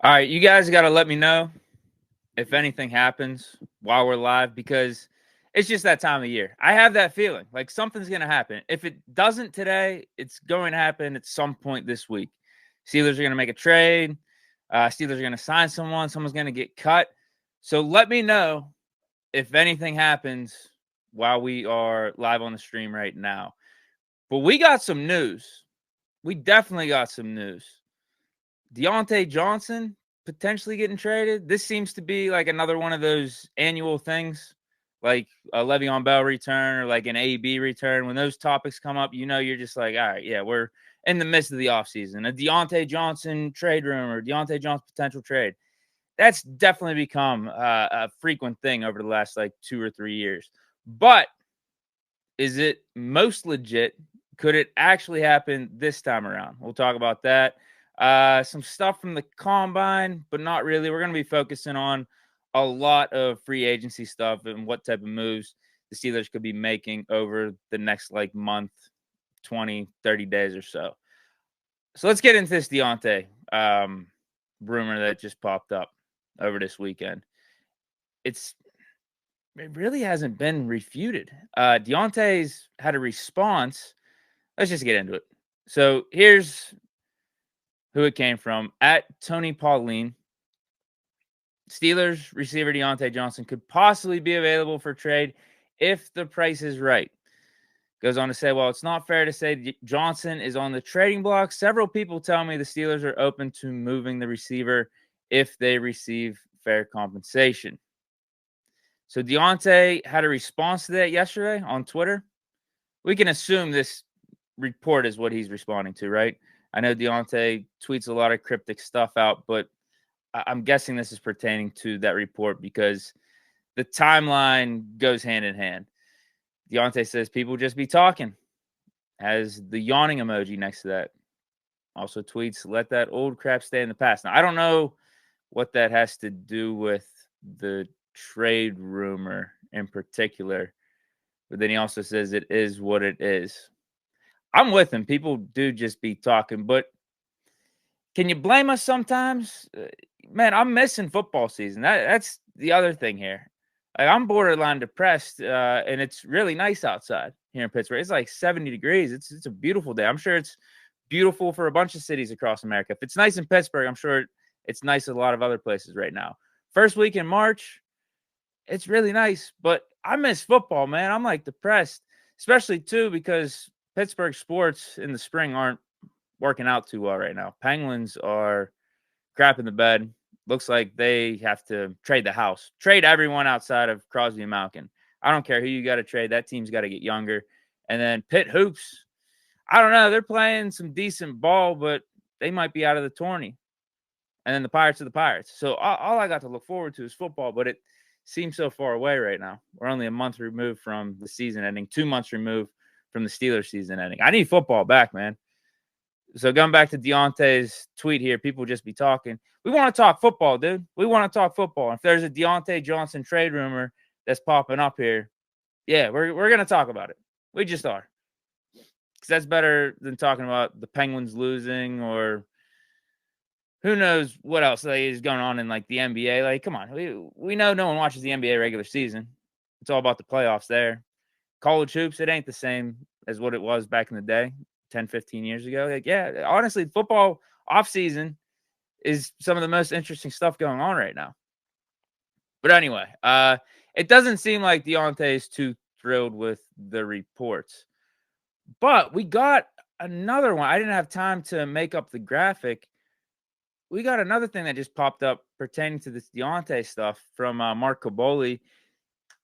All right, you guys got to let me know if anything happens while we're live because it's just that time of year. I have that feeling like something's going to happen. If it doesn't today, it's going to happen at some point this week. Steelers are going to make a trade. Steelers are going to sign someone. Someone's going to get cut. So let me know if anything happens while we are live on the stream right now. But we got some news. We definitely got some news. Deontay Johnson potentially getting traded. This seems to be like another one of those annual things, like a Le'Veon Bell return or like an AB return. When those topics come up, you're just like, all right, yeah, we're in the midst of the offseason. A Deontay Johnson trade rumor, Deontay Johnson potential trade. That's definitely become a frequent thing over the last like 2 or 3 years. But is it most legit? Could it actually happen this time around? We'll talk about that. Some stuff from the combine, but not really. We're going to be focusing on a lot of free agency stuff and what type of moves the Steelers could be making over the next like month, 20, 30 days or so. So let's get into this Diontae rumor that just popped up over this weekend. It really hasn't been refuted. Deontay's had a response. Let's just get into it. So here's who it came from. At Tony Pauline, Steelers receiver Deontay Johnson could possibly be available for trade if the price is right. Goes on to say, well, it's not fair to say Johnson is on the trading block. Several people tell me the Steelers are open to moving the receiver if they receive fair compensation. So Diontae had a response to that yesterday on Twitter. We can assume this report is what he's responding to, right? I know Diontae tweets a lot of cryptic stuff out, but I'm guessing this is pertaining to that report because the timeline goes hand in hand. Diontae says people just be talking, has the yawning emoji next to that. Also tweets, let that old crap stay in the past. Now, I don't know what that has to do with the trade rumor in particular, but then he also says it is what it is. I'm with him. People do just be talking, but can you blame us sometimes? Man, I'm missing football season. That's the other thing here. Like, I'm borderline depressed, and it's really nice outside here in Pittsburgh. It's like 70 degrees. It's a beautiful day. I'm sure it's beautiful for a bunch of cities across America. If it's nice in Pittsburgh, I'm sure it's nice in a lot of other places right now. First week in March, it's really nice, but I miss football, man. I'm like depressed, especially too because Pittsburgh sports in the spring aren't working out too well right now. Penguins are crap in the bed. Looks like they have to trade the house. Trade everyone outside of Crosby and Malkin. I don't care who you got to trade. That team's got to get younger. And then Pitt Hoops, I don't know. They're playing some decent ball, but they might be out of the tourney. And then the Pirates are the Pirates. So all I got to look forward to is football, but it seems so far away right now. We're only a month removed from the season ending, 2 months removed from the Steelers season ending. I need football back, man. So going back to Deontay's tweet here, people just be talking. We want to talk football, dude. We want to talk football. If there's a Deontay Johnson trade rumor that's popping up here, yeah, we're going to talk about it. We just are. Because that's better than talking about the Penguins losing or who knows what else is going on in like the NBA. Like, come on. We know no one watches the NBA regular season. It's all about the playoffs there. College hoops, it ain't the same as what it was back in the day. 10, 15 years ago. Like, yeah, honestly, football offseason is some of the most interesting stuff going on right now. But anyway, it doesn't seem like Diontae is too thrilled with the reports. But we got another one. I didn't have time to make up the graphic. We got another thing that just popped up pertaining to this Diontae stuff from Mark Caboli.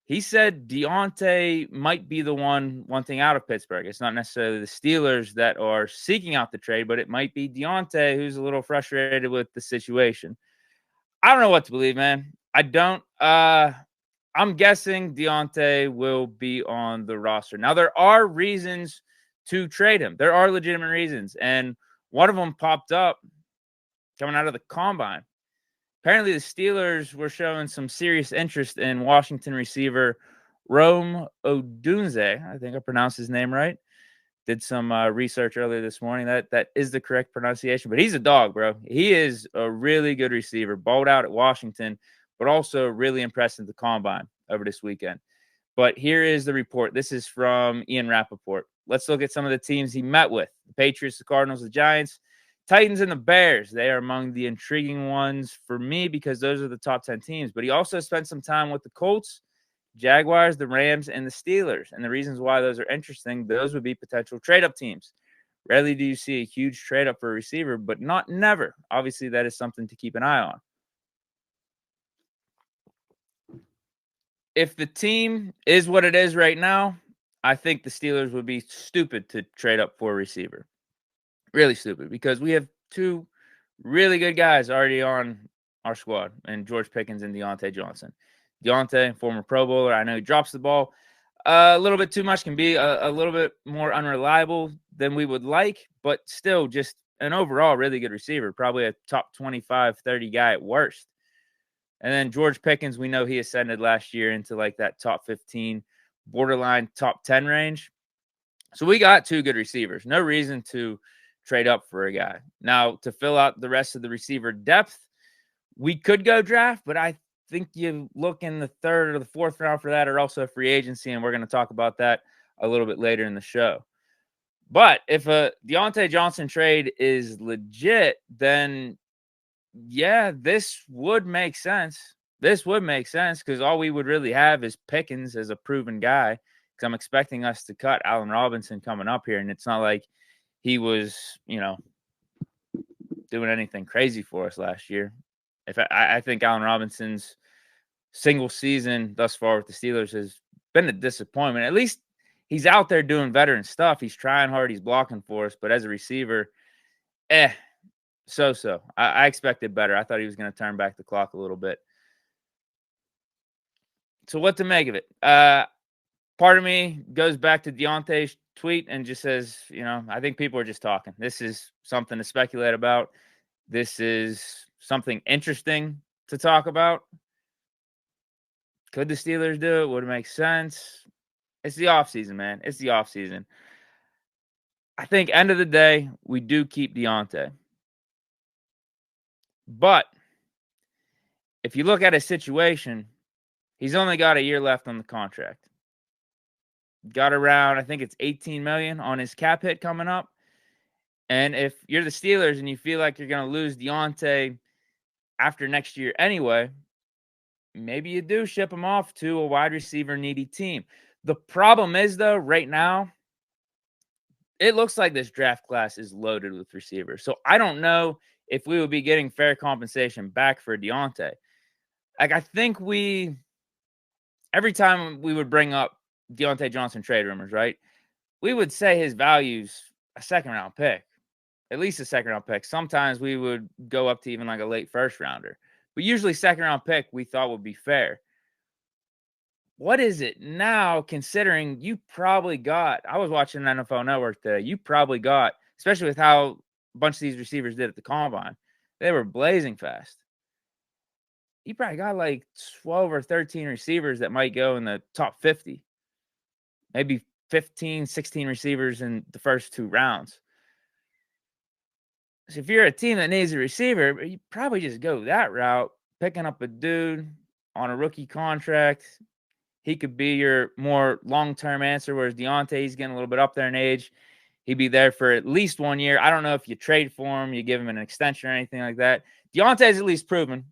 He said Diontae might be the one wanting out of Pittsburgh. It's not necessarily the Steelers that are seeking out the trade, but it might be Diontae who's a little frustrated with the situation. I don't know what to believe, man. I don't. I'm guessing Diontae will be on the roster. Now, there are reasons to trade him. There are legitimate reasons, and one of them popped up coming out of the combine. Apparently, the Steelers were showing some serious interest in Washington receiver Rome Odunze. I think I pronounced his name right. Did some research earlier this morning. That is the correct pronunciation, but he's a dog, bro. He is a really good receiver, balled out at Washington, but also really impressed at the combine over this weekend. But here is the report. This is from Ian Rappaport. Let's look at some of the teams he met with. The Patriots, the Cardinals, the Giants, Titans, and the Bears. They are among the intriguing ones for me because those are the top 10 teams. But he also spent some time with the Colts, Jaguars, the Rams, and the Steelers. And the reasons why those are interesting, those would be potential trade-up teams. Rarely do you see a huge trade-up for a receiver, but not never. Obviously, that is something to keep an eye on. If the team is what it is right now, I think the Steelers would be stupid to trade up for a receiver. Really stupid, because we have two really good guys already on our squad, and George Pickens and Deontay Johnson. Diontae, former Pro Bowler. I know he drops the ball a little bit too much, can be a little bit more unreliable than we would like, but still just an overall really good receiver, probably a top 25, 30 guy at worst. And then George Pickens, we know he ascended last year into like that top 15, borderline top 10 range. So we got two good receivers. No reason to trade up for a guy. Now, to fill out the rest of the receiver depth, we could go draft, but I think you look in the third or the fourth round for that, or also free agency, and we're going to talk about that a little bit later in the show. But if a Deontay Johnson trade is legit, then yeah, this would make sense. This would make sense because all we would really have is Pickens as a proven guy, because I'm expecting us to cut Allen Robinson coming up here, and it's not like he was, doing anything crazy for us last year. I think Allen Robinson's single season thus far with the Steelers has been a disappointment. At least he's out there doing veteran stuff. He's trying hard. He's blocking for us. But as a receiver, so. I expected better. I thought he was going to turn back the clock a little bit. So what to make of it? Part of me goes back to Deontay's tweet and just says, I think people are just talking. This is something to speculate about. This is something interesting to talk about. Could the Steelers do it? Would it make sense? It's the offseason, man. It's the offseason. I think end of the day, we do keep Diontae. But if you look at his situation, he's only got a year left on the contract. Got around, I think it's $18 million on his cap hit coming up. And if you're the Steelers and you feel like you're going to lose Diontae after next year anyway, maybe you do ship him off to a wide receiver needy team. The problem is, though, right now, it looks like this draft class is loaded with receivers. So I don't know if we would be getting fair compensation back for Diontae. Like, I think every time we would bring up Deontay Johnson trade rumors, right, we would say his value's a second-round pick, at least a second-round pick. Sometimes we would go up to even like a late first-rounder. But usually second-round pick we thought would be fair. What is it now, considering you probably got, I was watching NFL Network today, you probably got, especially with how a bunch of these receivers did at the combine, they were blazing fast. You probably got like 12 or 13 receivers that might go in the top 50. Maybe 15, 16 receivers in the first two rounds. So if you're a team that needs a receiver, you probably just go that route, picking up a dude on a rookie contract. He could be your more long-term answer, whereas Diontae, he's getting a little bit up there in age. He'd be there for at least 1 year. I don't know if you trade for him, you give him an extension or anything like that. Diontae's at least proven.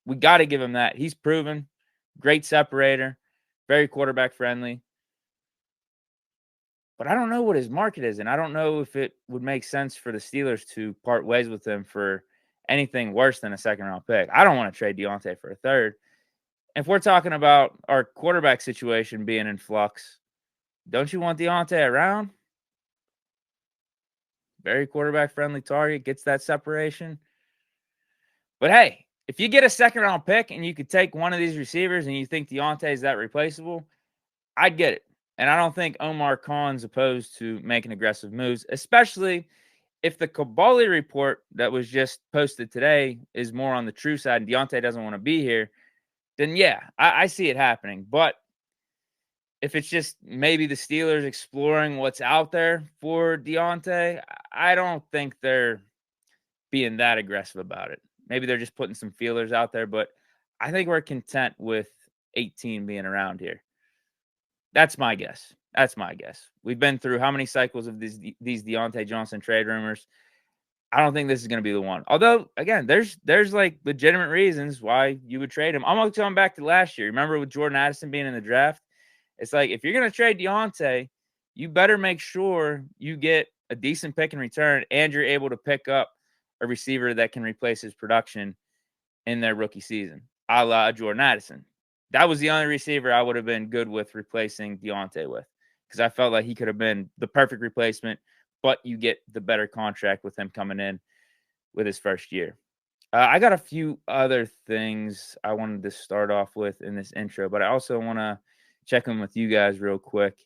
We got to give him that. He's proven. Great separator. Very quarterback-friendly. But I don't know what his market is, and I don't know if it would make sense for the Steelers to part ways with him for anything worse than a second-round pick. I don't want to trade Diontae for a third. If we're talking about our quarterback situation being in flux, don't you want Diontae around? Very quarterback-friendly target, gets that separation. But hey, if you get a second-round pick and you could take one of these receivers and you think Diontae is that replaceable, I'd get it. And I don't think Omar Khan's opposed to making aggressive moves, especially if the Kabali report that was just posted today is more on the true side and Diontae doesn't want to be here, then yeah, I see it happening. But if it's just maybe the Steelers exploring what's out there for Diontae, I don't think they're being that aggressive about it. Maybe they're just putting some feelers out there, but I think we're content with 18 being around here. That's my guess. That's my guess. We've been through how many cycles of these Deontay Johnson trade rumors? I don't think this is going to be the one. Although, again, there's like legitimate reasons why you would trade him. I'm going back to last year. Remember with Jordan Addison being in the draft? It's like, if you're going to trade Diontae, you better make sure you get a decent pick in return and you're able to pick up a receiver that can replace his production in their rookie season, a la Jordan Addison. That was the only receiver I would have been good with replacing Diontae with, because I felt like he could have been the perfect replacement, but you get the better contract with him coming in with his first year. I got a few other things I wanted to start off with in this intro, but I also want to check in with you guys real quick.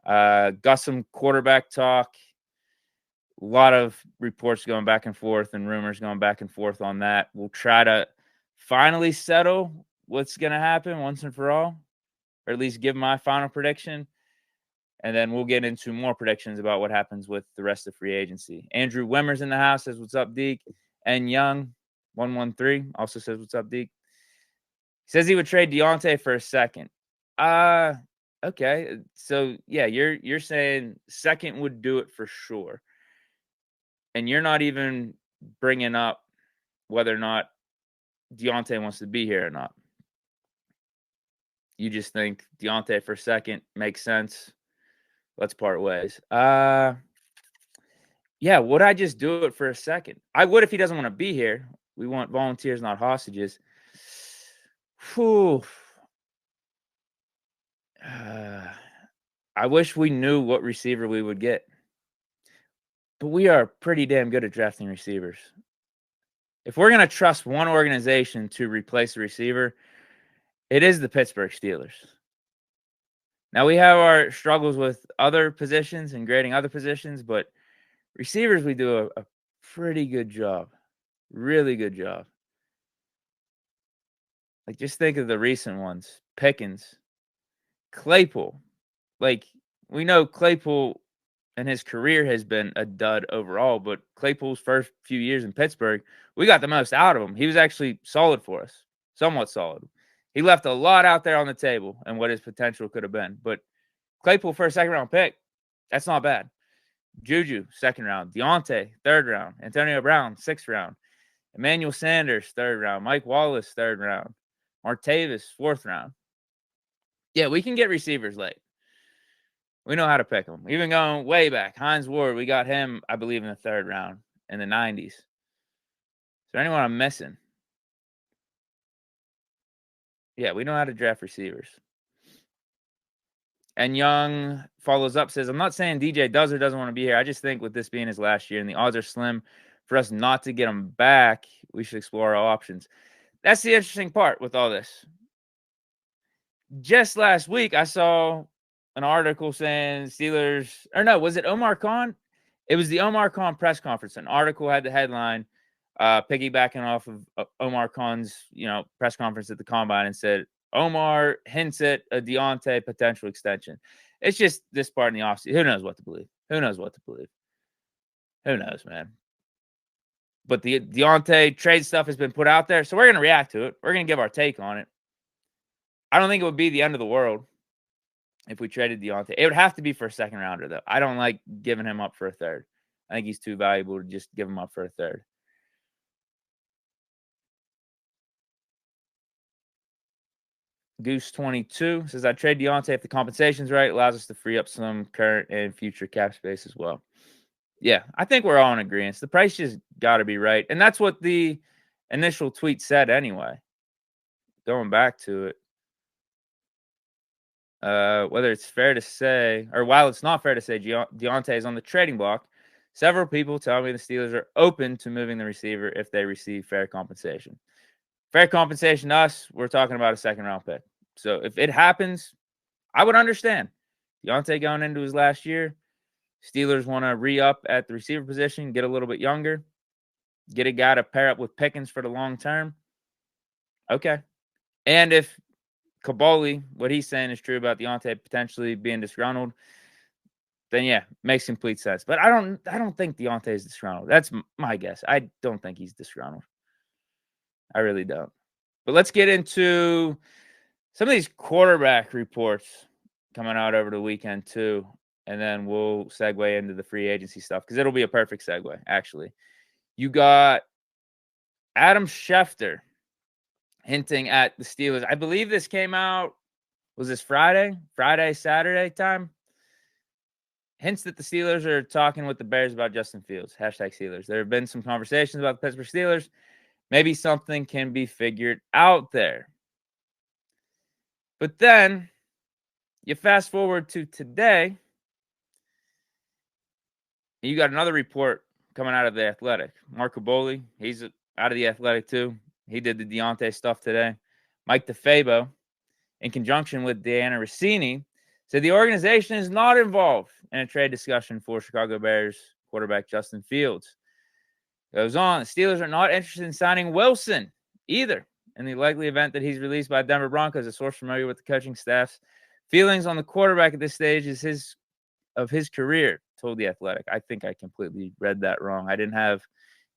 Got some quarterback talk. A lot of reports going back and forth and rumors going back and forth on that. We'll try to finally settle what's going to happen once and for all, or at least give my final prediction. And then we'll get into more predictions about what happens with the rest of free agency. Andrew Wimmer's in the house, says, "What's up, Deke?" And Young 113 also says, "What's up, Deke?" He says he would trade Diontae for a second. Okay. So yeah, you're saying second would do it for sure. And you're not even bringing up whether or not Diontae wants to be here or not. You just think Diontae for a second makes sense. Let's part ways. Yeah, would I just do it for a second? I would if he doesn't want to be here. We want volunteers, not hostages. Whew. I wish we knew what receiver we would get. But we are pretty damn good at drafting receivers. If we're going to trust one organization to replace a receiver, it is the Pittsburgh Steelers. Now, we have our struggles with other positions and grading other positions, but receivers, we do a pretty good job. Really good job. Like, just think of the recent ones. Pickens, Claypool. Like, we know Claypool and his career has been a dud overall, but Claypool's first few years in Pittsburgh, we got the most out of him. He was actually solid for us, somewhat solid. He left a lot out there on the table and what his potential could have been. But Claypool for a second-round pick, that's not bad. Juju, second round. Diontae, third round. Antonio Brown, sixth round. Emmanuel Sanders, third round. Mike Wallace, third round. Martavis, fourth round. Yeah, we can get receivers late. We know how to pick them. Even going way back, Hines Ward, we got him, I believe, in the third round in the 90s. Is there anyone I'm missing? Yeah, we know how to draft receivers. And Young follows up, says, "I'm not saying DJ does or doesn't want to be here. I just think with this being his last year and the odds are slim for us not to get him back, we should explore our options." That's the interesting part with all this. Just last week, I saw an article saying Steelers, or no, was it Omar Khan? It was the Omar Khan press conference. An article had the headline piggybacking off of Omar Khan's, press conference at the Combine, and said, Omar hints at a Diontae potential extension. It's just this part in the offseason. Who knows what to believe? Who knows, man? But the Diontae trade stuff has been put out there, so we're going to react to it. We're going to give our take on it. I don't think it would be the end of the world if we traded Diontae. It would have to be for a second rounder, though. I don't like giving him up for a third. I think he's too valuable to just give him up for a third. Goose22 says, "I trade Diontae if the compensation's right. It allows us to free up some current and future cap space as well." Yeah, I think we're all in agreement. The price just got to be right. And that's what the initial tweet said anyway. Going back to it. Whether it's fair to say, or while it's not fair to say Diontae is on the trading block, several people tell me the Steelers are open to moving the receiver if they receive fair compensation. Fair compensation to us, we're talking about a second-round pick. So if it happens, I would understand. Diontae going into his last year, Steelers want to re-up at the receiver position, get a little bit younger, get a guy to pair up with Pickens for the long term. Okay. And if Kaboli, what he's saying is true about Diontae potentially being disgruntled, then yeah, makes complete sense. But I don't think Diontae is disgruntled. That's my guess. I don't think he's disgruntled. I really don't. But let's get into some of these quarterback reports coming out over the weekend too, and then we'll segue into the free agency stuff because it'll be a perfect segue, actually. You got Adam Schefter hinting at the Steelers. I believe this came out, was this Friday, Saturday time? Hints that the Steelers are talking with the Bears about Justin Fields. Hashtag Steelers. There have been some conversations about the Pittsburgh Steelers. Maybe something can be figured out there. But then you fast forward to today, you got another report coming out of The Athletic. Mark Kaboli, he's out of The Athletic too. He did the Diontae stuff today. Mike DeFabo, in conjunction with Deanna Rossini, said the organization is not involved in a trade discussion for Chicago Bears quarterback Justin Fields. Goes on, the Steelers are not interested in signing Wilson either in the likely event that he's released by Denver Broncos. A source familiar with the coaching staff's feelings on the quarterback at this stage is his career, told The Athletic. I think I completely read that wrong. I didn't have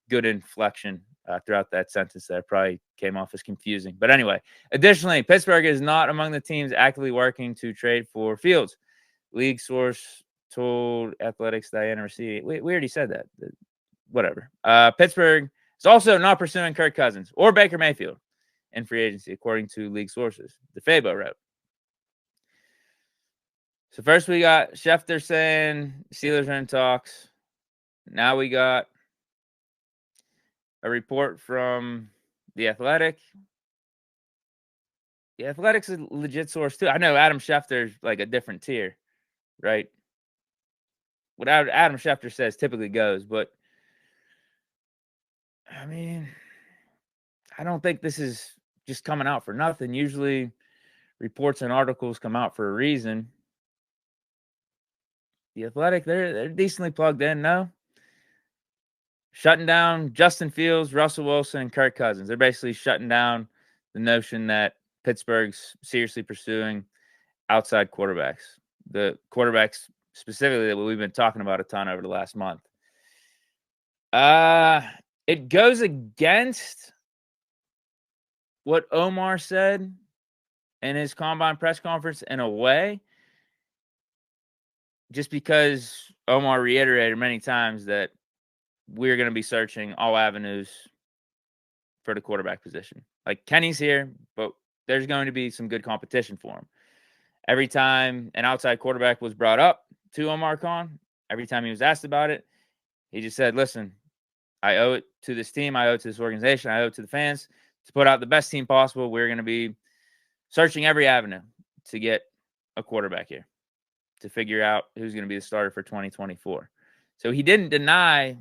good inflection throughout that sentence there. Probably came off as confusing. But anyway, additionally, Pittsburgh is not among the teams actively working to trade for Fields. League source told Athletics Diana Rossini. We already said that. Whatever. Pittsburgh is also not pursuing Kirk Cousins or Baker Mayfield in free agency, according to league sources. DeFabo wrote. So first we got Schefter saying Steelers are in talks. Now we got a report from The Athletic. The Athletic's a legit source too. I know Adam Schefter's like a different tier, right? What Adam Schefter says typically goes, but I mean, I don't think this is just coming out for nothing. Usually reports and articles come out for a reason. The Athletic, they're decently plugged in, no? Shutting down Justin Fields, Russell Wilson, and Kirk Cousins. They're basically shutting down the notion that Pittsburgh's seriously pursuing outside quarterbacks. The quarterbacks specifically that we've been talking about a ton over the last month. It goes against what Omar said in his combine press conference in a way, just because Omar reiterated many times that we're going to be searching all avenues for the quarterback position. Like, Kenny's here, but there's going to be some good competition for him. Every time an outside quarterback was brought up to Omar Khan, every time he was asked about it, he just said, listen, I owe it to this team. I owe it to this organization. I owe it to the fans to put out the best team possible. We're going to be searching every avenue to get a quarterback here, to figure out who's going to be the starter for 2024. So he didn't deny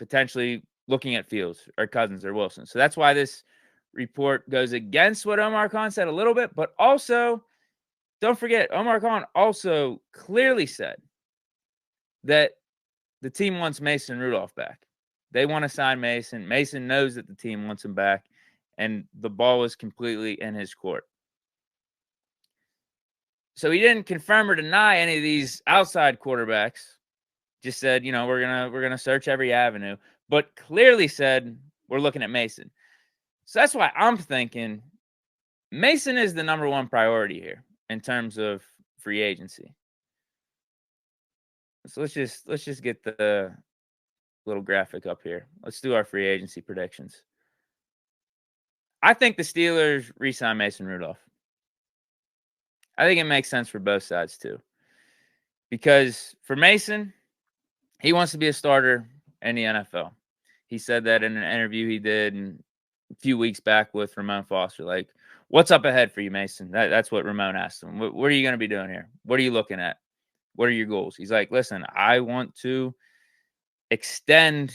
potentially looking at Fields or Cousins or Wilson. So that's why this report goes against what Omar Khan said a little bit, but also don't forget, Omar Khan also clearly said that the team wants Mason Rudolph back. They want to sign Mason. Mason knows that the team wants him back, and the ball is completely in his court. So he didn't confirm or deny any of these outside quarterbacks. Just said, you know, we're gonna search every avenue, but clearly said we're looking at Mason. So that's why I'm thinking Mason is the number one priority here in terms of free agency. So let's just get the little graphic up here. Let's do our free agency predictions. I think the Steelers re-sign Mason Rudolph. I think it makes sense for both sides too. Because for Mason, he wants to be a starter in the NFL. He said that in an interview he did a few weeks back with Ramon Foster. Like, what's up ahead for you, Mason? That's what Ramon asked him. What are you going to be doing here? What are you looking at? What are your goals? He's like, listen, I want to extend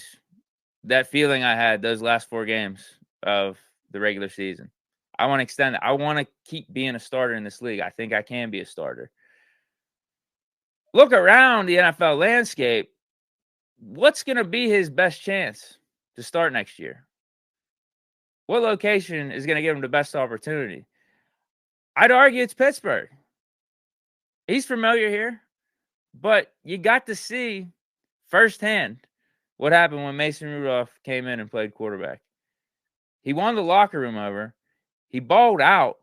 that feeling I had those last 4 games of the regular season. I want to extend it. I want to keep being a starter in this league. I think I can be a starter. Look around the NFL landscape. What's going to be his best chance to start next year? What location is going to give him the best opportunity? I'd argue it's Pittsburgh. He's familiar here, but you got to see firsthand what happened when Mason Rudolph came in and played quarterback. He won the locker room over. He balled out,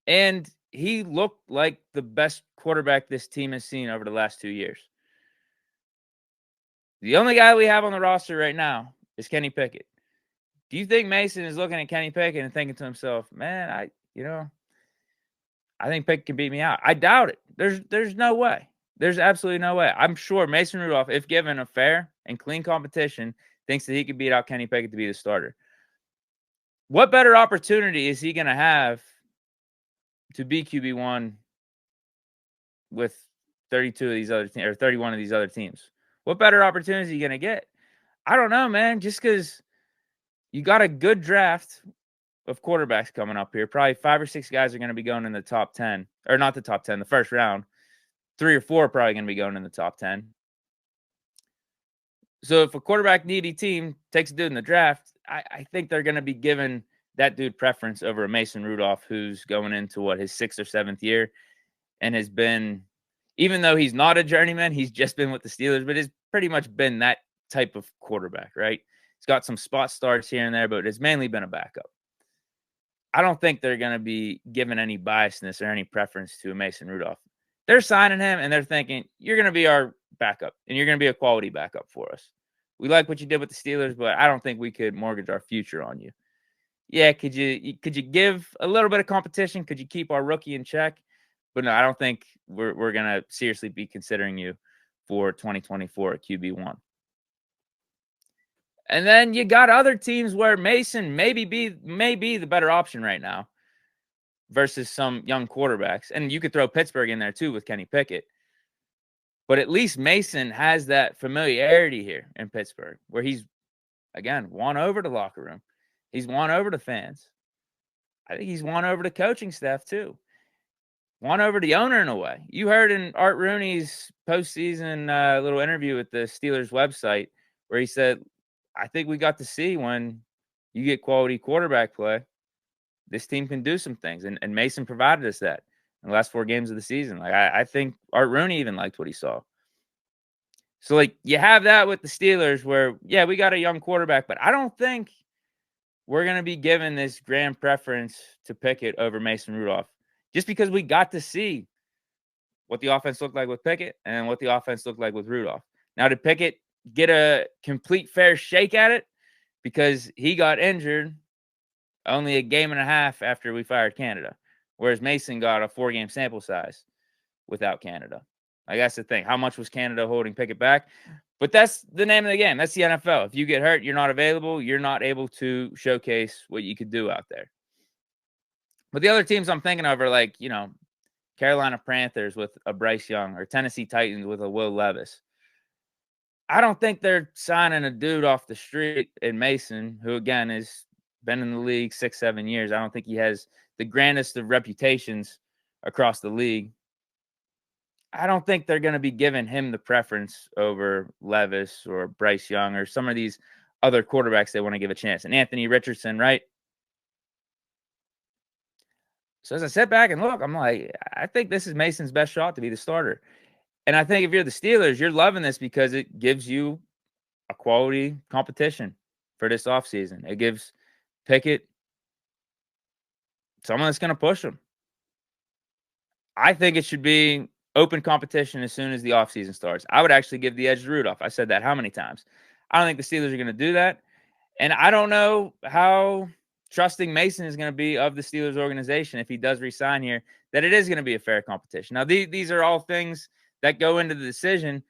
and he looked like the best quarterback this team has seen over the last 2 years. The only guy we have on the roster right now is Kenny Pickett. Do you think Mason is looking at Kenny Pickett and thinking to himself, man, I think Pickett can beat me out? I doubt it. There's no way. There's absolutely no way. I'm sure Mason Rudolph, if given a fair and clean competition, thinks that he could beat out Kenny Pickett to be the starter. What better opportunity is he going to have to be QB1 with 32 of these other teams or 31 of these other teams? What better opportunity is he going to get? I don't know, man. Just because you got a good draft of quarterbacks coming up here, probably 5 or 6 guys are going to be going in the top 10, or not the top 10, the first round. 3 or 4 are probably going to be going in the top 10. So if a quarterback needy team takes a dude in the draft, I think they're going to be giving that dude preference over a Mason Rudolph who's going into his 6th or 7th year and has been, even though he's not a journeyman, he's just been with the Steelers, but has pretty much been that type of quarterback, right? He's got some spot starts here and there, but it's mainly been a backup. I don't think they're going to be giving any biasness or any preference to a Mason Rudolph. They're signing him, and they're thinking, you're going to be our backup, and you're going to be a quality backup for us. We like what you did with the Steelers, but I don't think we could mortgage our future on you. Yeah, could you give a little bit of competition? Could you keep our rookie in check? But no, I don't think we're going to seriously be considering you for 2024 at QB1. And then you got other teams where Mason may be the better option right now versus some young quarterbacks. And you could throw Pittsburgh in there too with Kenny Pickett. But at least Mason has that familiarity here in Pittsburgh where he's, again, won over the locker room. He's won over the fans. I think he's won over the coaching staff too. Won over the owner in a way. You heard in Art Rooney's postseason little interview with the Steelers website where he said, I think we got to see when you get quality quarterback play, this team can do some things. And Mason provided us that in the last 4 games of the season. Like I think Art Rooney even liked what he saw. So like you have that with the Steelers where, yeah, we got a young quarterback, but I don't think we're going to be given this grand preference to Pickett over Mason Rudolph just because we got to see what the offense looked like with Pickett and what the offense looked like with Rudolph. Now, did Pickett get a complete fair shake at it because he got injured only a game and a half after we fired Canada, whereas Mason got a 4-game sample size without Canada? Like, that's the thing. How much was Canada holding Pickett back? But that's the name of the game. That's the NFL. If you get hurt, you're not available. You're not able to showcase what you could do out there. But the other teams I'm thinking of are like, Carolina Panthers with a Bryce Young or Tennessee Titans with a Will Levis. I don't think they're signing a dude off the street in Mason, who, again, has been in the league 6-7 years. I don't think he has the grandest of reputations across the league. I don't think they're going to be giving him the preference over Levis or Bryce Young or some of these other quarterbacks they want to give a chance. And Anthony Richardson, right? So as I sit back and look, I'm like, I think this is Mason's best shot to be the starter. And I think if you're the Steelers, you're loving this because it gives you a quality competition for this offseason. It gives Pickett someone that's going to push him. I think it should be open competition as soon as the offseason starts. I would actually give the edge to Rudolph. I said that how many times? I don't think the Steelers are going to do that. And I don't know how trusting Mason is going to be of the Steelers organization if he does resign here, that it is going to be a fair competition. Now, these are all things that go into the decision,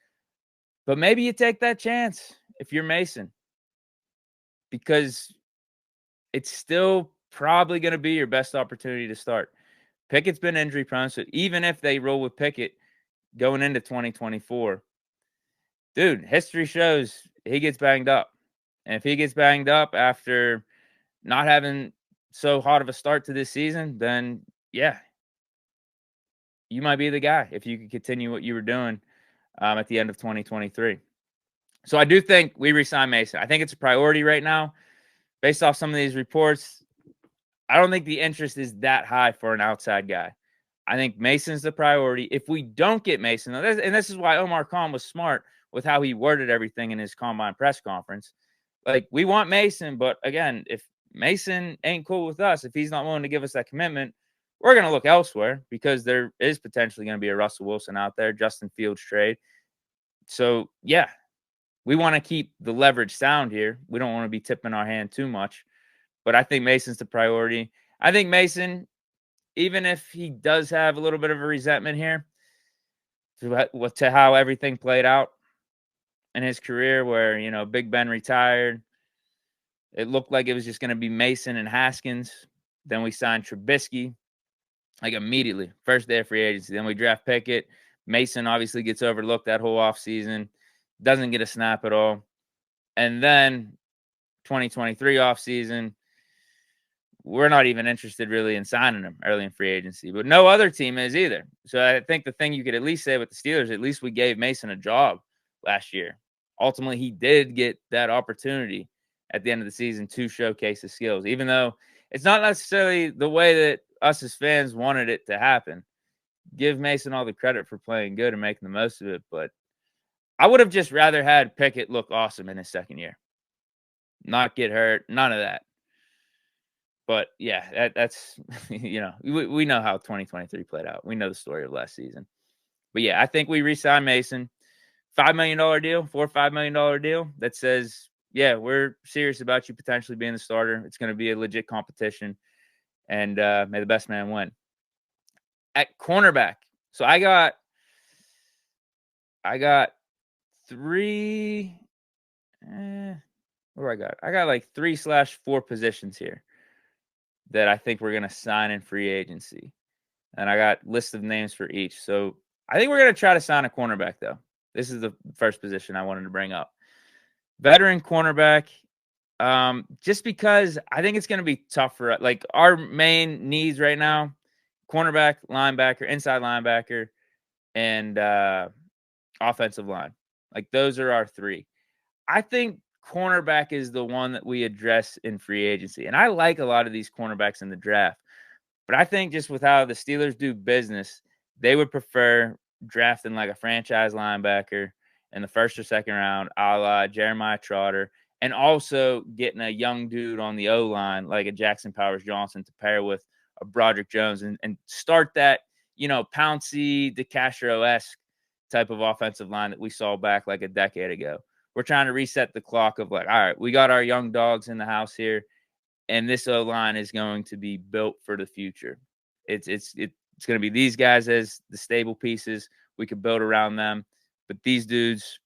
but maybe you take that chance if you're Mason because it's still probably going to be your best opportunity to start. Pickett's been injury prone, so even if they roll with Pickett going into 2024, dude, history shows he gets banged up. And if he gets banged up after not having so hot of a start to this season, then yeah, you might be the guy if you could continue what you were doing at the end of 2023. So I do think we re-sign Mason. I think it's a priority right now. Based off some of these reports, I don't think the interest is that high for an outside guy. I think Mason's the priority. If we don't get Mason, and this is why Omar Khan was smart with how he worded everything in his combine press conference. Like, we want Mason, but again, if Mason ain't cool with us, if he's not willing to give us that commitment, we're going to look elsewhere, because there is potentially going to be a Russell Wilson out there, Justin Fields trade. So, yeah, we want to keep the leverage sound here. We don't want to be tipping our hand too much. But I think Mason's the priority. I think Mason, even if he does have a little bit of a resentment here to how everything played out in his career, where, you know, Big Ben retired, it looked like it was just going to be Mason and Haskins. Then we signed Trubisky, like, immediately, first day of free agency. Then we draft Pickett. Mason obviously gets overlooked that whole offseason, doesn't get a snap at all. And then 2023 offseason, we're not even interested really in signing him early in free agency, but no other team is either. So I think the thing you could at least say with the Steelers, at least we gave Mason a job last year. Ultimately, he did get that opportunity at the end of the season to showcase his skills, even though it's not necessarily the way that us as fans wanted it to happen. Give Mason all the credit for playing good and making the most of it, but I would have just rather had Pickett look awesome in his second year. Not get hurt, none of that. But yeah, that's you know, we know how 2023 played out. We know the story of last season. But yeah, I think we re-sign Mason. $5 million deal, $4 or $5 million deal that says, yeah, we're serious about you potentially being the starter. It's going to be a legit competition, and may the best man win. At cornerback, so I got three. What do I got? I got like 3/4 positions here that I think we're going to sign in free agency. And I got lists of names for each. So I think we're going to try to sign a cornerback, though. This is the first position I wanted to bring up. Veteran cornerback, just because I think it's going to be tough for, like, our main needs right now, cornerback, linebacker, inside linebacker, and offensive line. Like, those are our three. I think cornerback is the one that we address in free agency. And I like a lot of these cornerbacks in the draft. But I think just with how the Steelers do business, they would prefer drafting like a franchise linebacker in the first or second round, a la Jeremiah Trotter, and also getting a young dude on the O-line like a Jackson Powers-Johnson to pair with a Broderick Jones and start that, you know, Pouncey, DeCastro-esque type of offensive line that we saw back like a decade ago. We're trying to reset the clock of like, all right, we got our young dogs in the house here, and this O-line is going to be built for the future. It's going to be these guys as the stable pieces. We could build around them, but these dudes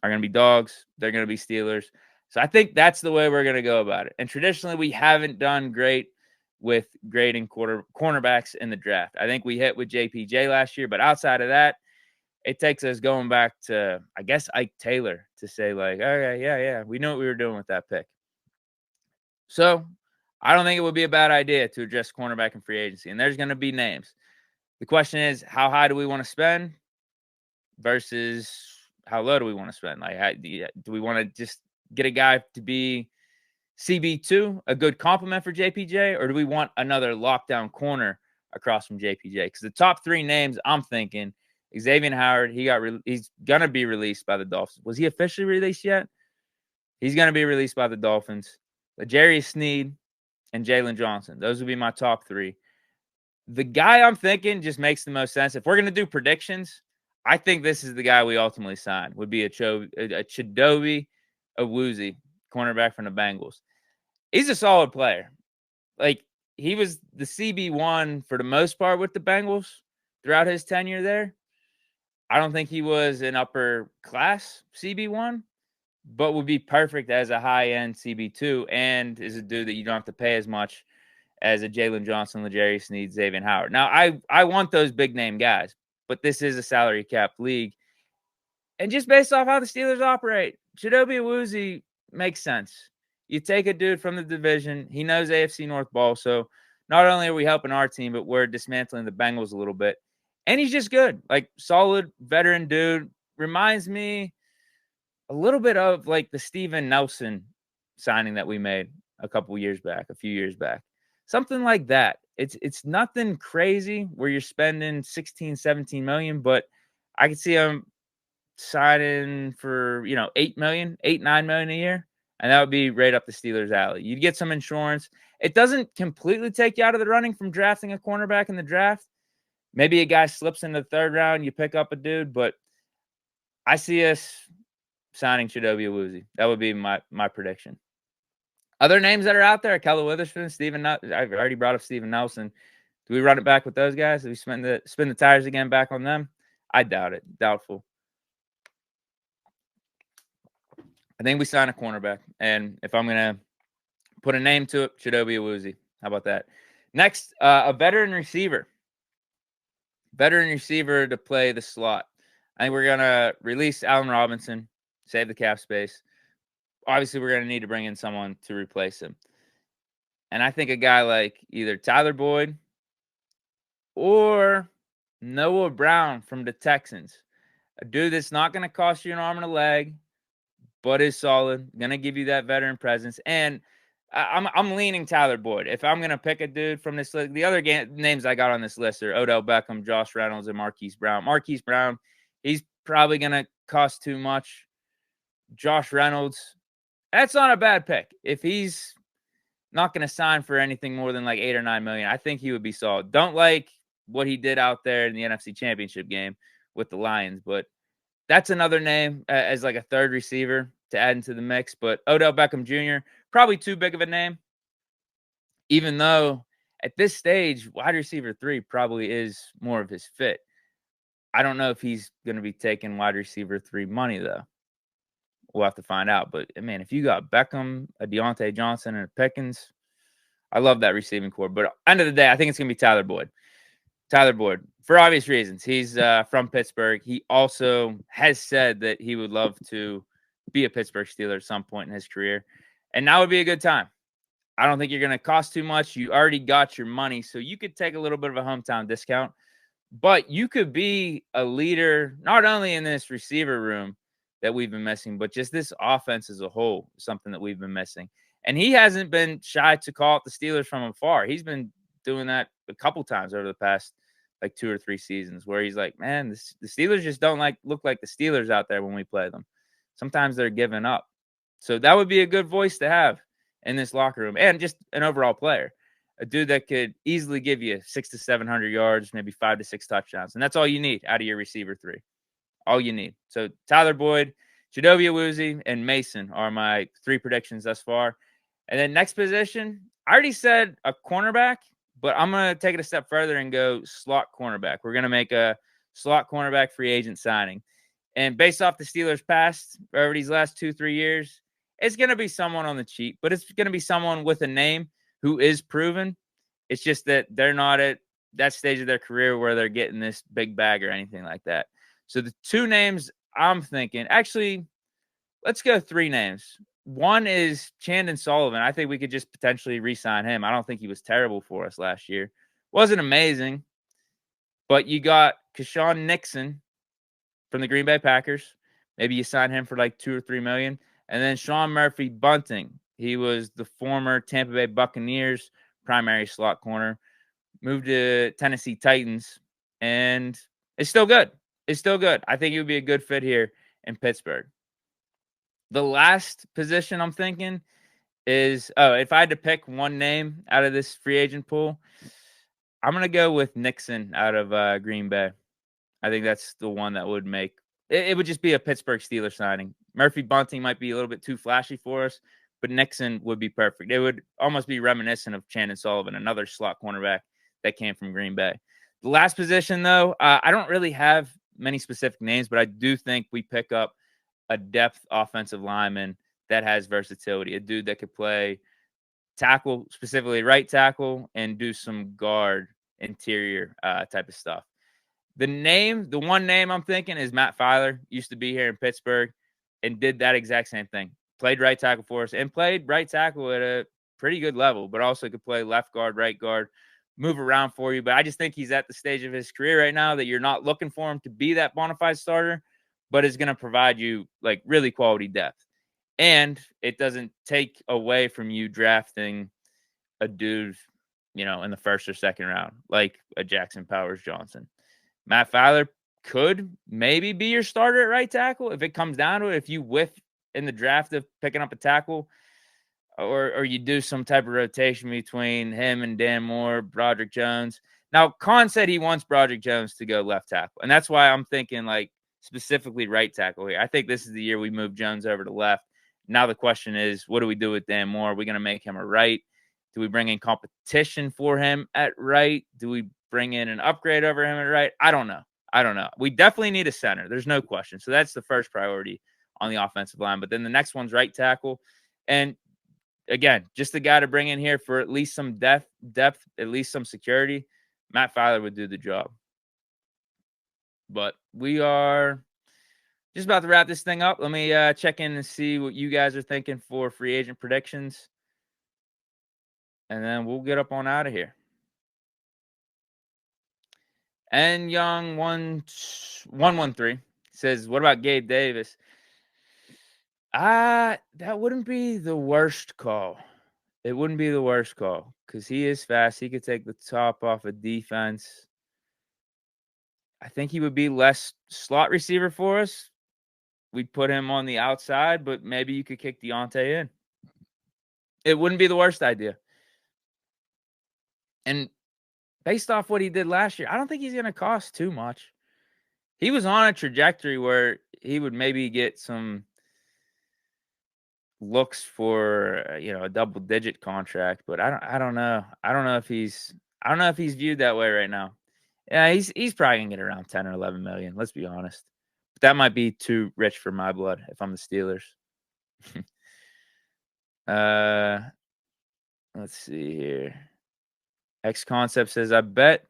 are going to be dogs. They're going to be Steelers. So I think that's the way we're going to go about it. And traditionally, we haven't done great with grading cornerbacks in the draft. I think we hit with JPJ last year, but outside of that, it takes us going back to, I guess, Ike Taylor to say, like, okay, yeah, we know what we were doing with that pick. So I don't think it would be a bad idea to address cornerback in free agency. And there's going to be names. The question is, how high do we want to spend versus how low do we want to spend? Like, do we want to just get a guy to be CB2, a good compliment for JPJ, or do we want another lockdown corner across from JPJ? Because the top three names I'm thinking, Xavier Howard, he's going to be released by the Dolphins. Was he officially released yet? He's going to be released by the Dolphins. L'Jarius Sneed and Jalen Johnson. Those would be my top three. The guy I'm thinking just makes the most sense. If we're going to do predictions, I think this is the guy we ultimately sign. Would be a Chidobe Awuzie, cornerback from the Bengals. He's a solid player. Like, he was the CB1 for the most part with the Bengals throughout his tenure there. I don't think he was an upper class CB1, but would be perfect as a high-end CB2 and is a dude that you don't have to pay as much as a Jalen Johnson, L'Jarius Sneed, Xavier Howard. Now, I want those big-name guys, but this is a salary cap league. And just based off how the Steelers operate, Chidobe Awuzie makes sense. You take a dude from the division. He knows AFC North ball, so not only are we helping our team, but we're dismantling the Bengals a little bit. And he's just good. Like, solid veteran dude. Reminds me a little bit of like the Steven Nelson signing that we made a few years back. Something like that. It's nothing crazy where you're spending 16, 17 million, but I could see him signing for, 8 million, 8, 9 million a year. And that would be right up the Steelers' alley. You'd get some insurance. It doesn't completely take you out of the running from drafting a cornerback in the draft. Maybe a guy slips in the third round, you pick up a dude, but I see us signing Chidobe Awuzie. That would be my prediction. Other names that are out there, Kelly Witherspoon, I've already brought up Steven Nelson. Do we run it back with those guys? Do we spin the tires again back on them? I doubt it. Doubtful. I think we sign a cornerback. And if I'm going to put a name to it, Chidobe Awuzie. How about that? Next, a veteran receiver. Veteran receiver to play the slot. I think we're going to release Allen Robinson, save the cap space. Obviously, we're going to need to bring in someone to replace him. And I think a guy like either Tyler Boyd or Noah Brown from the Texans. A dude that's not going to cost you an arm and a leg, but is solid, going to give you that veteran presence. And I'm leaning Tyler Boyd. If I'm going to pick a dude from this list, the other names I got on this list are Odell Beckham, Josh Reynolds, and Marquise Brown. Marquise Brown, he's probably going to cost too much. Josh Reynolds, that's not a bad pick. If he's not going to sign for anything more than like 8 or 9 million, I think he would be solid. Don't like what he did out there in the NFC Championship game with the Lions, but that's another name as like a third receiver to add into the mix. But Odell Beckham Jr., probably too big of a name, even though at this stage, wide receiver 3 probably is more of his fit. I don't know if he's going to be taking wide receiver 3 money, though. We'll have to find out. But, man, if you got Beckham, a Deontay Johnson, and a Pickens, I love that receiving core. But end of the day, I think it's going to be Tyler Boyd. Tyler Boyd, for obvious reasons. He's from Pittsburgh. He also has said that he would love to be a Pittsburgh Steeler at some point in his career. And now would be a good time. I don't think you're going to cost too much. You already got your money, so you could take a little bit of a hometown discount. But you could be a leader, not only in this receiver room that we've been missing, but just this offense as a whole, something that we've been missing. And he hasn't been shy to call out the Steelers from afar. He's been doing that a couple times over the past like 2 or 3 seasons where he's like, man, the Steelers just don't look like the Steelers out there when we play them. Sometimes they're giving up. So that would be a good voice to have in this locker room and just an overall player, a dude that could easily give you 600 to 700 yards, maybe 5 to 6 touchdowns. And that's all you need out of your receiver 3. All you need. So Tyler Boyd, Chidobe Awuzie, and Mason are my 3 predictions thus far. And then next position, I already said a cornerback, but I'm going to take it a step further and go slot cornerback. We're going to make a slot cornerback free agent signing. And based off the Steelers' past, over these last 2-3 years, it's going to be someone on the cheap, but it's going to be someone with a name who is proven. It's just that they're not at that stage of their career where they're getting this big bag or anything like that. So the 2 names I'm thinking, actually, let's go 3 names. One is Chandon Sullivan. I think we could just potentially re-sign him. I don't think he was terrible for us last year. Wasn't amazing, but you got Keshawn Nixon from the Green Bay Packers. Maybe you sign him for like 2 or 3 million. And then Sean Murphy Bunting. He was the former Tampa Bay Buccaneers primary slot corner. Moved to Tennessee Titans. And it's still good. It's still good. I think it would be a good fit here in Pittsburgh. The last position I'm thinking is, if I had to pick one name out of this free agent pool, I'm going to go with Nixon out of Green Bay. I think that's the one that would make it would just be a Pittsburgh Steelers signing. Murphy Bunting might be a little bit too flashy for us, but Nixon would be perfect. It would almost be reminiscent of Chandon Sullivan, another slot cornerback that came from Green Bay. The last position, though, I don't really have many specific names, but I do think we pick up a depth offensive lineman that has versatility, a dude that could play tackle, specifically right tackle, and do some guard interior type of stuff. The one name I'm thinking is Matt Filer. Used to be here in Pittsburgh and did that exact same thing. Played right tackle for us and played right tackle at a pretty good level, but also could play left guard, right guard, move around for you. But I just think he's at the stage of his career right now that you're not looking for him to be that bona fide starter, but is going to provide you like really quality depth. And it doesn't take away from you drafting a dude in the first or second round, like a Jackson Powers Johnson. Matt Feiler could maybe be your starter at right tackle if it comes down to it. If you whiff in the draft of picking up a tackle, or you do some type of rotation between him and Dan Moore, Broderick Jones. Now, Khan said he wants Broderick Jones to go left tackle, and that's why I'm thinking like specifically right tackle here. I think this is the year we move Jones over to left. Now the question is, what do we do with Dan Moore? Are we going to make him a right? Do we bring in competition for him at right? Do we bring in an upgrade over him at right? I don't know. We definitely need a center. There's no question. So that's the first priority on the offensive line. But then the next one's right tackle. And again, just the guy to bring in here for at least some depth, at least some security. Matt Feiler would do the job. But we are just about to wrap this thing up. Let me check in and see what you guys are thinking for free agent predictions. And then we'll get up on out of here. And Young 113 says, what about Gabe Davis? That wouldn't be the worst call. It wouldn't be the worst call because he is fast. He could take the top off of defense. I think he would be less slot receiver for us. We'd put him on the outside, but maybe you could kick Diontae in. It wouldn't be the worst idea. And based off what he did last year, I don't think he's going to cost too much. He was on a trajectory where he would maybe get some looks for a double-digit contract, but I don't know. I don't know if he's viewed that way right now. Yeah, he's probably gonna get around 10 or 11 million. Let's be honest. But that might be too rich for my blood if I'm the Steelers. Let's see here. X Concept says, I bet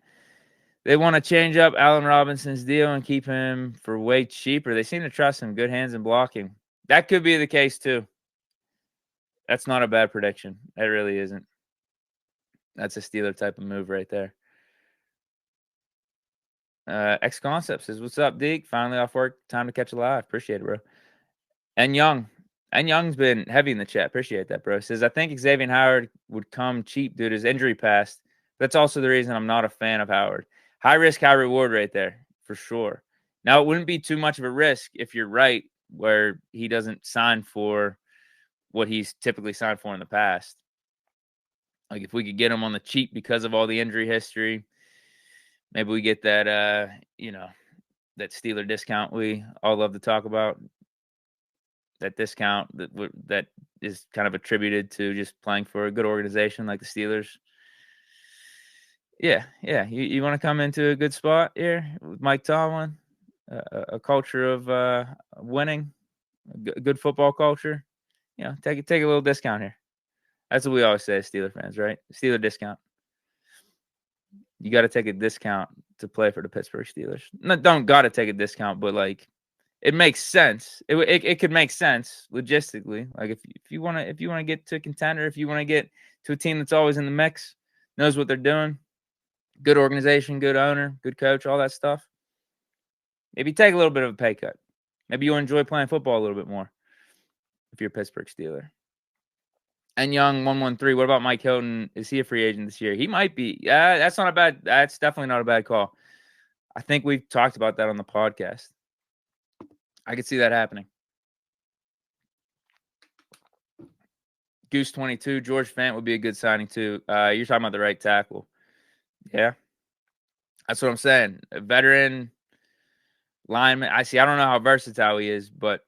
they want to change up Allen Robinson's deal and keep him for way cheaper. They seem to trust him. Good hands and blocking. That could be the case too. That's not a bad prediction. It really isn't. That's a Steeler type of move right there. X Concept says, what's up, Deke? Finally off work. Time to catch a live. Appreciate it, bro. And Young's been heavy in the chat. Appreciate that, bro. Says, I think Xavier Howard would come cheap due to his injury past. That's also the reason I'm not a fan of Howard. High risk, high reward right there, for sure. Now, it wouldn't be too much of a risk if you're right, where he doesn't sign for what he's typically signed for in the past. Like if we could get him on the cheap because of all the injury history, maybe we get that, that Steeler discount we all love to talk about. That discount that is kind of attributed to just playing for a good organization like the Steelers. Yeah. You want to come into a good spot here with Mike Tomlin, a culture of winning, a good football culture. Take a little discount here. That's what we always say as Steeler fans, right? Steeler discount. You got to take a discount to play for the Pittsburgh Steelers. Don't got to take a discount, but like it makes sense. It could make sense logistically. Like if you want to get to a contender, if you want to get to a team that's always in the mix, knows what they're doing, good organization, good owner, good coach, all that stuff. Maybe take a little bit of a pay cut. Maybe you'll enjoy playing football a little bit more if you're a Pittsburgh Steeler. And Young 113, what about Mike Hilton? Is he a free agent this year? He might be. Yeah, that's definitely not a bad call. I think we've talked about that on the podcast. I could see that happening. Goose 22, George Fant would be a good signing too. You're talking about the right tackle. Yeah. That's what I'm saying. A veteran lineman. I don't know how versatile he is, but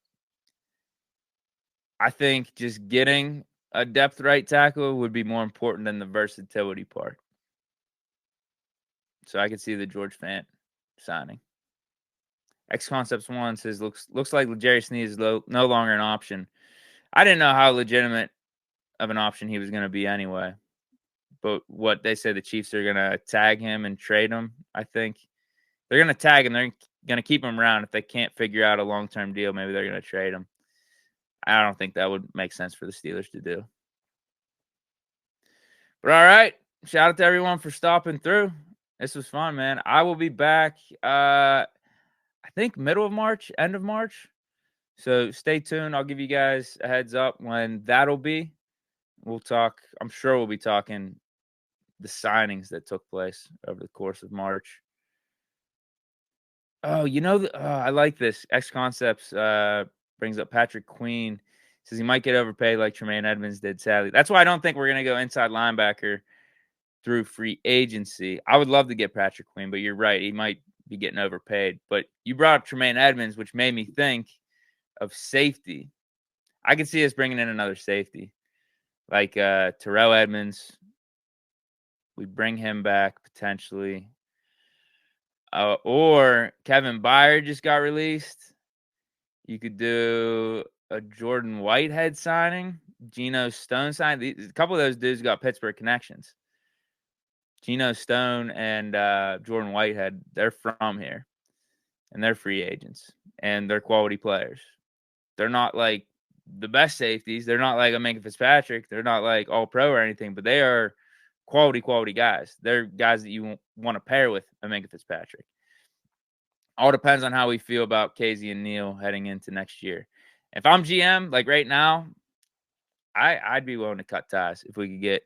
I think just getting a depth right tackle would be more important than the versatility part. So I could see the George Fant signing. X Concepts 1 says, looks like Jerry Sneed is no longer an option. I didn't know how legitimate of an option he was going to be anyway. But what they say, the Chiefs are going to tag him and trade him, I think. They're going to tag him. They're going to keep him around. If they can't figure out a long-term deal, maybe they're going to trade him. I don't think that would make sense for the Steelers to do. But all right. Shout out to everyone for stopping through. This was fun, man. I will be back, I think middle of March, end of March. So stay tuned. I'll give you guys a heads up when that'll be. We'll talk. I'm sure we'll be talking the signings that took place over the course of March. Oh, I like this. X Concepts brings up Patrick Queen. Says he might get overpaid like Tremaine Edmonds did, sadly. That's why I don't think we're going to go inside linebacker through free agency. I would love to get Patrick Queen, but you're right. He might be getting overpaid. But you brought up Tremaine Edmonds, which made me think of safety. I could see us bringing in another safety, like Terrell Edmonds. We bring him back potentially. Or Kevin Byard just got released. You could do a Jordan Whitehead signing, Geno Stone signing. A couple of those dudes got Pittsburgh connections. Geno Stone and Jordan Whitehead, they're from here. And they're free agents. And they're quality players. They're not like the best safeties. They're not like a Minkah Fitzpatrick. They're not like all-pro or anything. But they are quality guys. They're guys that you want to pair with a Minkah Fitzpatrick. All depends on how we feel about Casey and Neal heading into next year. If I'm GM, like right now, I'd be willing to cut ties if we could get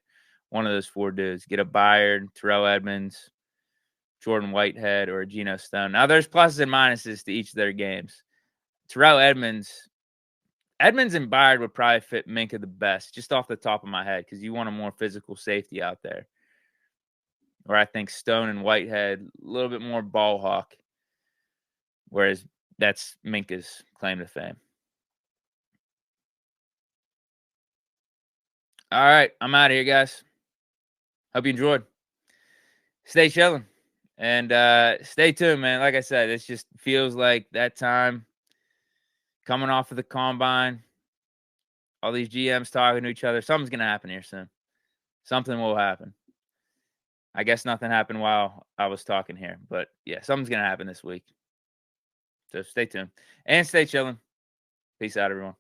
one of those four dudes. Get a Byard, Terrell Edmonds, Jordan Whitehead, or a Geno Stone. Now, there's pluses and minuses to each of their games. Terrell Edmonds and Byard would probably fit Minkah the best, just off the top of my head, because you want a more physical safety out there. Or I think Stone and Whitehead, a little bit more ball hawk. Whereas that's Minkah's claim to fame. All right, I'm out of here, guys. Hope you enjoyed. Stay chilling. And stay tuned, man. Like I said, it just feels like that time coming off of the combine. All these GMs talking to each other. Something's going to happen here soon. Something will happen. I guess nothing happened while I was talking here. But, yeah, something's going to happen this week. So stay tuned. And stay chilling. Peace out, everyone.